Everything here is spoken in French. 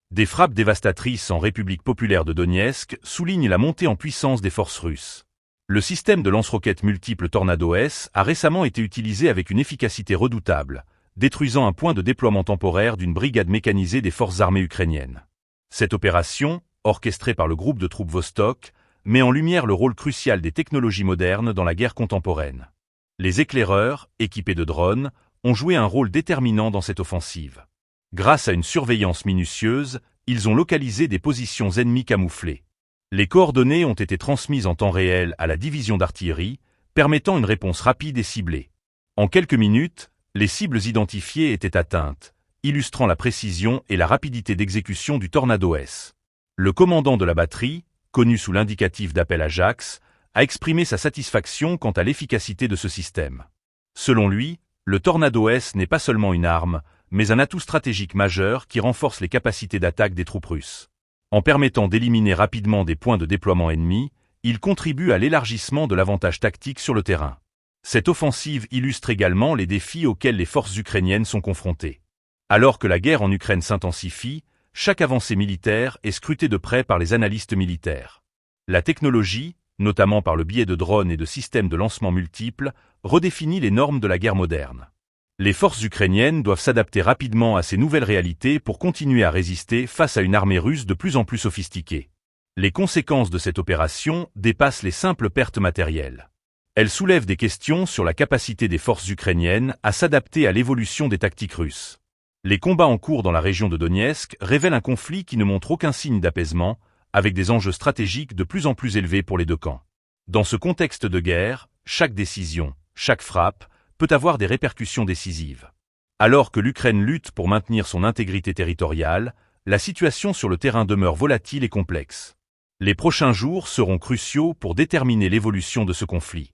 Des frappes dévastatrices en République populaire de Donetsk soulignent la montée en puissance des forces russes. Le système de lance-roquettes multiples Tornado-S a récemment été utilisé avec une efficacité redoutable, détruisant un point de déploiement temporaire d'une brigade mécanisée des forces armées ukrainiennes. Cette opération, orchestrée par le groupe de troupes Vostok, met en lumière le rôle crucial des technologies modernes dans la guerre contemporaine. Les éclaireurs, équipés de drones, ont joué un rôle déterminant dans cette offensive. Grâce à une surveillance minutieuse, ils ont localisé des positions ennemies camouflées. Les coordonnées ont été transmises en temps réel à la division d'artillerie, permettant une réponse rapide et ciblée. En quelques minutes, les cibles identifiées étaient atteintes, illustrant la précision et la rapidité d'exécution du Tornado-S. Le commandant de la batterie, connu sous l'indicatif d'appel Ajax, a exprimé sa satisfaction quant à l'efficacité de ce système. Selon lui, le Tornado-S n'est pas seulement une arme, mais un atout stratégique majeur qui renforce les capacités d'attaque des troupes russes. En permettant d'éliminer rapidement des points de déploiement ennemis, il contribue à l'élargissement de l'avantage tactique sur le terrain. Cette offensive illustre également les défis auxquels les forces ukrainiennes sont confrontées. Alors que la guerre en Ukraine s'intensifie, chaque avancée militaire est scrutée de près par les analystes militaires. La technologie, notamment par le biais de drones et de systèmes de lancement multiples, redéfinit les normes de la guerre moderne. Les forces ukrainiennes doivent s'adapter rapidement à ces nouvelles réalités pour continuer à résister face à une armée russe de plus en plus sophistiquée. Les conséquences de cette opération dépassent les simples pertes matérielles. Elles soulèvent des questions sur la capacité des forces ukrainiennes à s'adapter à l'évolution des tactiques russes. Les combats en cours dans la région de Donetsk révèlent un conflit qui ne montre aucun signe d'apaisement, avec des enjeux stratégiques de plus en plus élevés pour les deux camps. Dans ce contexte de guerre, chaque décision, chaque frappe, peut avoir des répercussions décisives. Alors que l'Ukraine lutte pour maintenir son intégrité territoriale, la situation sur le terrain demeure volatile et complexe. Les prochains jours seront cruciaux pour déterminer l'évolution de ce conflit.